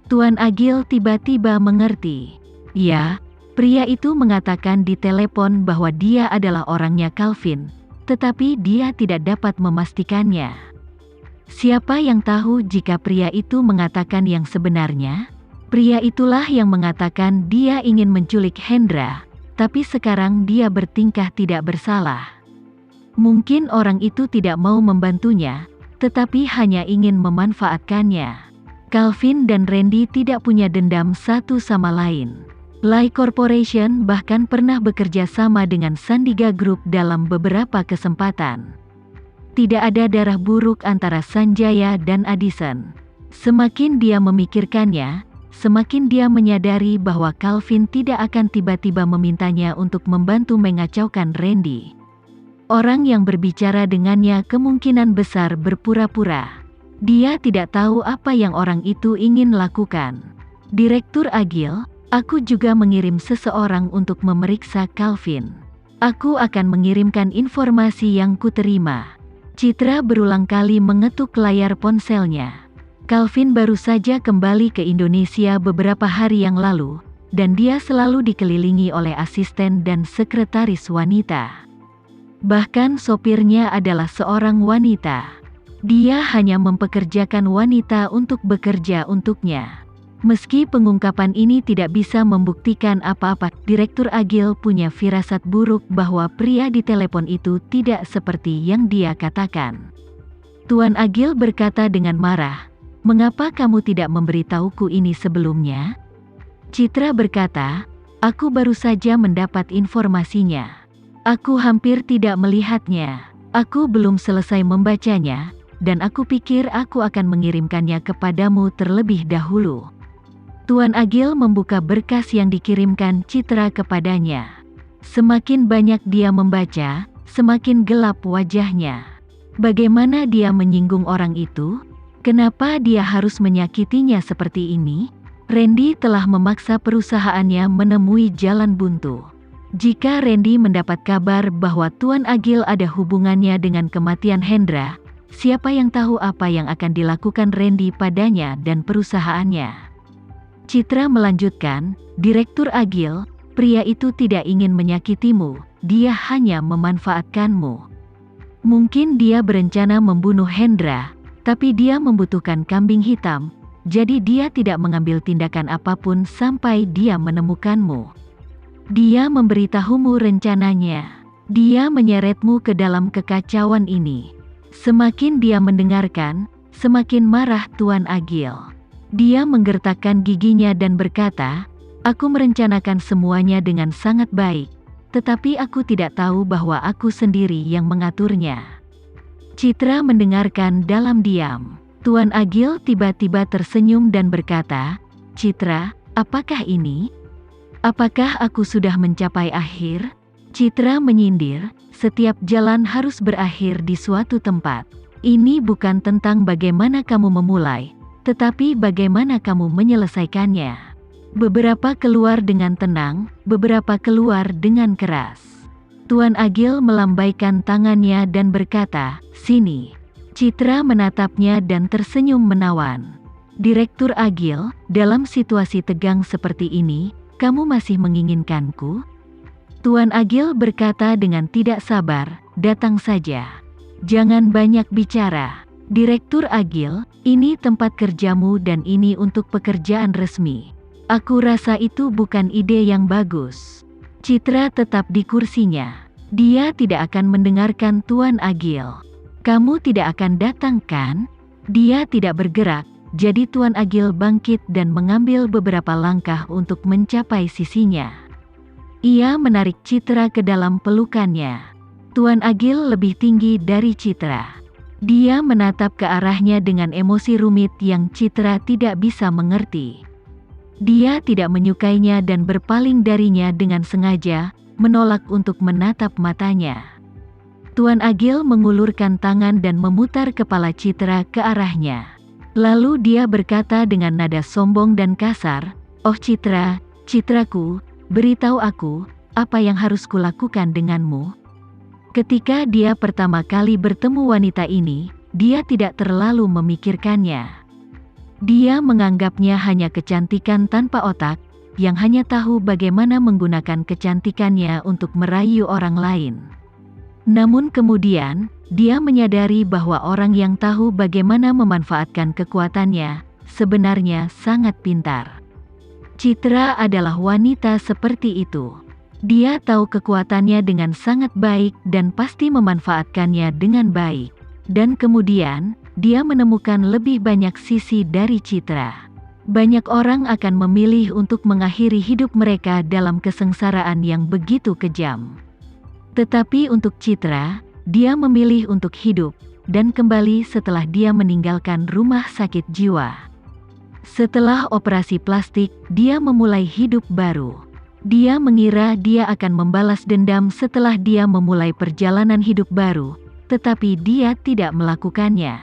Tuan Agil tiba-tiba mengerti. Ya, pria itu mengatakan di telepon bahwa dia adalah orangnya Calvin, tetapi dia tidak dapat memastikannya. Siapa yang tahu jika pria itu mengatakan yang sebenarnya? Pria itulah yang mengatakan dia ingin menculik Hendra, tapi sekarang dia bertingkah tidak bersalah. Mungkin orang itu tidak mau membantunya, tetapi hanya ingin memanfaatkannya. Calvin dan Randy tidak punya dendam satu sama lain. Lai Corporation bahkan pernah bekerja sama dengan Sandiga Group dalam beberapa kesempatan. Tidak ada darah buruk antara Sanjaya dan Addison. Semakin dia memikirkannya, semakin dia menyadari bahwa Calvin tidak akan tiba-tiba memintanya untuk membantu mengacaukan Randy. Orang yang berbicara dengannya kemungkinan besar berpura-pura. Dia tidak tahu apa yang orang itu ingin lakukan. Direktur Agil, aku juga mengirim seseorang untuk memeriksa Calvin. Aku akan mengirimkan informasi yang kuterima. Citra berulang kali mengetuk layar ponselnya. Calvin baru saja kembali ke Indonesia beberapa hari yang lalu, dan dia selalu dikelilingi oleh asisten dan sekretaris wanita. Bahkan sopirnya adalah seorang wanita. Dia hanya mempekerjakan wanita untuk bekerja untuknya. Meski pengungkapan ini tidak bisa membuktikan apa-apa, Direktur Agil punya firasat buruk bahwa pria di telepon itu tidak seperti yang dia katakan. Tuan Agil berkata dengan marah, "Mengapa kamu tidak memberitahuku ini sebelumnya?" Citra berkata, "Aku baru saja mendapat informasinya. Aku hampir tidak melihatnya. Aku belum selesai membacanya, dan aku pikir aku akan mengirimkannya kepadamu terlebih dahulu." Tuan Agil membuka berkas yang dikirimkan Citra kepadanya. Semakin banyak dia membaca, semakin gelap wajahnya. Bagaimana dia menyinggung orang itu? Kenapa dia harus menyakitinya seperti ini? Randy telah memaksa perusahaannya menemui jalan buntu. Jika Randy mendapat kabar bahwa Tuan Agil ada hubungannya dengan kematian Hendra, siapa yang tahu apa yang akan dilakukan Randy padanya dan perusahaannya? Citra melanjutkan, "Direktur Agil, pria itu tidak ingin menyakitimu, dia hanya memanfaatkanmu. Mungkin dia berencana membunuh Hendra, tapi dia membutuhkan kambing hitam, jadi dia tidak mengambil tindakan apapun sampai dia menemukanmu. Dia memberitahumu rencananya. Dia menyeretmu ke dalam kekacauan ini." Semakin dia mendengarkan, semakin marah Tuan Agil. Dia menggertakkan giginya dan berkata, "Aku merencanakan semuanya dengan sangat baik, tetapi aku tidak tahu bahwa aku sendiri yang mengaturnya." Citra mendengarkan dalam diam. Tuan Agil tiba-tiba tersenyum dan berkata, "Citra, apakah ini? Apakah aku sudah mencapai akhir?" Citra menyindir, "Setiap jalan harus berakhir di suatu tempat. Ini bukan tentang bagaimana kamu memulai, tetapi bagaimana kamu menyelesaikannya." Beberapa keluar dengan tenang, beberapa keluar dengan keras. Tuan Agil melambaikan tangannya dan berkata, "Sini." Citra menatapnya dan tersenyum menawan. "Direktur Agil, dalam situasi tegang seperti ini, kamu masih menginginkanku?" Tuan Agil berkata dengan tidak sabar, "Datang saja. Jangan banyak bicara. Direktur Agil, ini tempat kerjamu dan ini untuk pekerjaan resmi. Aku rasa itu bukan ide yang bagus." Citra tetap di kursinya. Dia tidak akan mendengarkan Tuan Agil. "Kamu tidak akan datang kan?" Dia tidak bergerak, jadi Tuan Agil bangkit dan mengambil beberapa langkah untuk mencapai sisinya. Ia menarik Citra ke dalam pelukannya. Tuan Agil lebih tinggi dari Citra. Dia menatap ke arahnya dengan emosi rumit yang Citra tidak bisa mengerti. Dia tidak menyukainya dan berpaling darinya dengan sengaja, menolak untuk menatap matanya. Tuan Agil mengulurkan tangan dan memutar kepala Citra ke arahnya. Lalu dia berkata dengan nada sombong dan kasar, "Oh Citra, Citraku, beritahu aku, apa yang harus kulakukan denganmu?" Ketika dia pertama kali bertemu wanita ini, dia tidak terlalu memikirkannya. Dia menganggapnya hanya kecantikan tanpa otak, yang hanya tahu bagaimana menggunakan kecantikannya untuk merayu orang lain. Namun kemudian, dia menyadari bahwa orang yang tahu bagaimana memanfaatkan kekuatannya, sebenarnya sangat pintar. Citra adalah wanita seperti itu. Dia tahu kekuatannya dengan sangat baik dan pasti memanfaatkannya dengan baik. Dan kemudian, dia menemukan lebih banyak sisi dari Citra. Banyak orang akan memilih untuk mengakhiri hidup mereka dalam kesengsaraan yang begitu kejam. Tetapi untuk Citra, dia memilih untuk hidup, dan kembali setelah dia meninggalkan rumah sakit jiwa. Setelah operasi plastik, dia memulai hidup baru. Dia mengira dia akan membalas dendam setelah dia memulai perjalanan hidup baru, tetapi dia tidak melakukannya.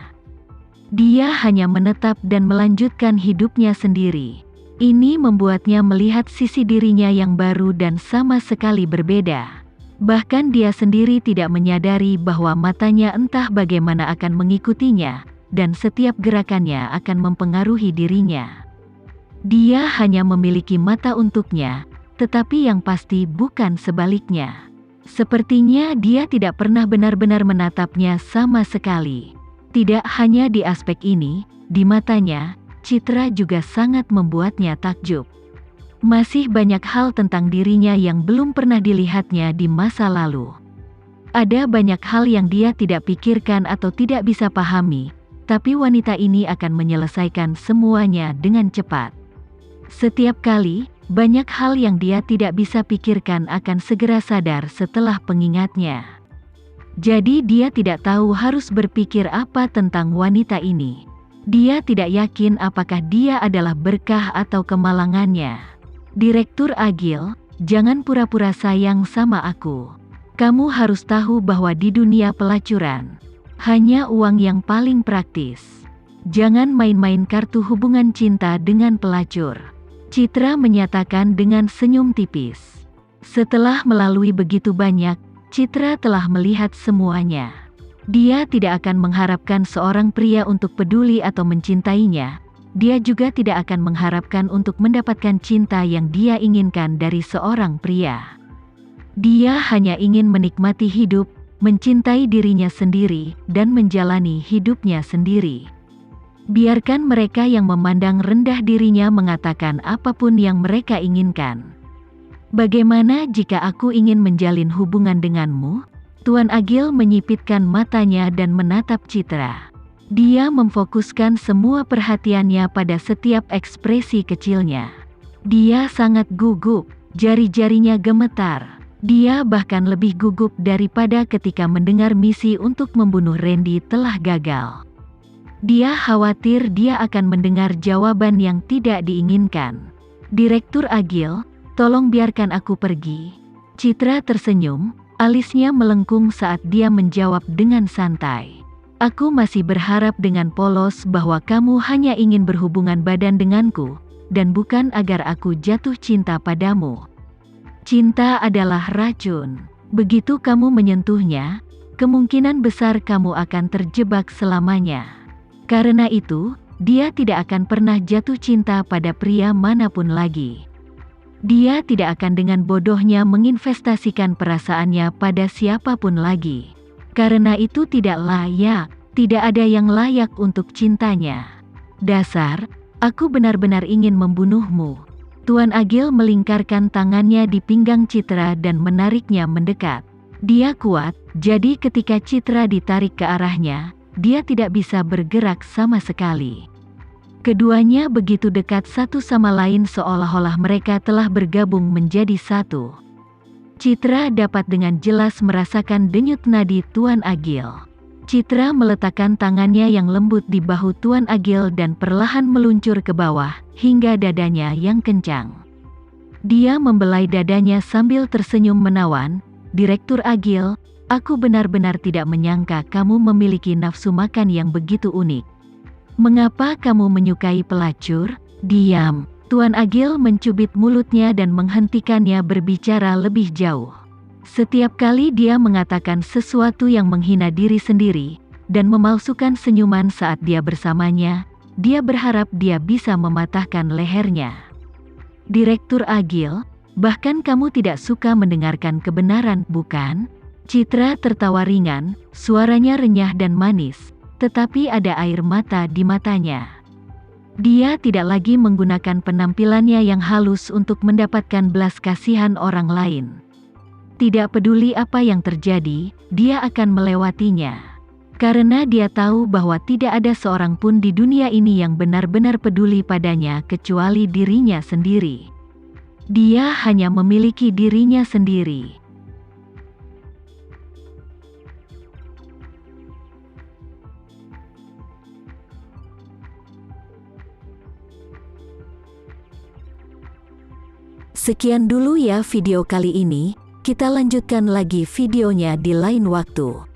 Dia hanya menetap dan melanjutkan hidupnya sendiri. Ini membuatnya melihat sisi dirinya yang baru dan sama sekali berbeda. Bahkan dia sendiri tidak menyadari bahwa matanya entah bagaimana akan mengikutinya, dan setiap gerakannya akan mempengaruhi dirinya. Dia hanya memiliki mata untuknya, tetapi yang pasti bukan sebaliknya. Sepertinya dia tidak pernah benar-benar menatapnya sama sekali. Tidak hanya di aspek ini, di matanya, Citra juga sangat membuatnya takjub. Masih banyak hal tentang dirinya yang belum pernah dilihatnya di masa lalu. Ada banyak hal yang dia tidak pikirkan atau tidak bisa pahami, tapi wanita ini akan menyelesaikan semuanya dengan cepat. Setiap kali, banyak hal yang dia tidak bisa pikirkan akan segera sadar setelah pengingatnya. Jadi dia tidak tahu harus berpikir apa tentang wanita ini. Dia tidak yakin apakah dia adalah berkah atau kemalangannya. Direktur Agil, jangan pura-pura sayang sama aku. Kamu harus tahu bahwa di dunia pelacuran, hanya uang yang paling praktis. Jangan main-main kartu hubungan cinta dengan pelacur. Citra menyatakan dengan senyum tipis. Setelah melalui begitu banyak, Citra telah melihat semuanya. Dia tidak akan mengharapkan seorang pria untuk peduli atau mencintainya. Dia juga tidak akan mengharapkan untuk mendapatkan cinta yang dia inginkan dari seorang pria. Dia hanya ingin menikmati hidup, mencintai dirinya sendiri, dan menjalani hidupnya sendiri. Biarkan mereka yang memandang rendah dirinya mengatakan apapun yang mereka inginkan. Bagaimana jika aku ingin menjalin hubungan denganmu? Tuan Agil menyipitkan matanya dan menatap Citra. Dia memfokuskan semua perhatiannya pada setiap ekspresi kecilnya. Dia sangat gugup, jari-jarinya gemetar. Dia bahkan lebih gugup daripada ketika mendengar misi untuk membunuh Randy telah gagal. Dia khawatir dia akan mendengar jawaban yang tidak diinginkan. Direktur Agil, tolong biarkan aku pergi. Citra tersenyum, alisnya melengkung saat dia menjawab dengan santai. Aku masih berharap dengan polos bahwa kamu hanya ingin berhubungan badan denganku, dan bukan agar aku jatuh cinta padamu. Cinta adalah racun. Begitu kamu menyentuhnya, kemungkinan besar kamu akan terjebak selamanya. Karena itu, dia tidak akan pernah jatuh cinta pada pria manapun lagi. Dia tidak akan dengan bodohnya menginvestasikan perasaannya pada siapapun lagi. Karena itu tidak layak, tidak ada yang layak untuk cintanya. Dasar, aku benar-benar ingin membunuhmu. Tuan Agil melingkarkan tangannya di pinggang Citra dan menariknya mendekat. Dia kuat, jadi ketika Citra ditarik ke arahnya, dia tidak bisa bergerak sama sekali. Keduanya begitu dekat satu sama lain seolah-olah mereka telah bergabung menjadi satu. Citra dapat dengan jelas merasakan denyut nadi Tuan Agil. Citra meletakkan tangannya yang lembut di bahu Tuan Agil dan perlahan meluncur ke bawah, hingga dadanya yang kencang. Dia membelai dadanya sambil tersenyum menawan. Direktur Agil, aku benar-benar tidak menyangka kamu memiliki nafsu makan yang begitu unik. Mengapa kamu menyukai pelacur? Diam. Tuan Agil mencubit mulutnya dan menghentikannya berbicara lebih jauh. Setiap kali dia mengatakan sesuatu yang menghina diri sendiri, dan memalsukan senyuman saat dia bersamanya, dia berharap dia bisa mematahkan lehernya. Direktur Agil, bahkan kamu tidak suka mendengarkan kebenaran, bukan? Citra tertawa ringan, suaranya renyah dan manis, tetapi ada air mata di matanya. Dia tidak lagi menggunakan penampilannya yang halus untuk mendapatkan belas kasihan orang lain. Tidak peduli apa yang terjadi, dia akan melewatinya. Karena dia tahu bahwa tidak ada seorang pun di dunia ini yang benar-benar peduli padanya kecuali dirinya sendiri. Dia hanya memiliki dirinya sendiri. Sekian dulu ya video kali ini, kita lanjutkan lagi videonya di lain waktu.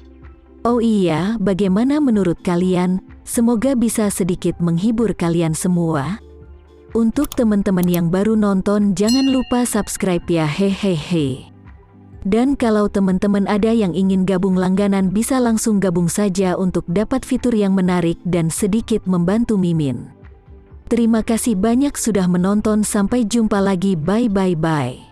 Oh iya, bagaimana menurut kalian? Semoga bisa sedikit menghibur kalian semua. Untuk teman-teman yang baru nonton, jangan lupa subscribe ya, hehehe. Dan kalau teman-teman ada yang ingin gabung langganan, bisa langsung gabung saja untuk dapat fitur yang menarik dan sedikit membantu Mimin. Terima kasih banyak sudah menonton, sampai jumpa lagi, bye.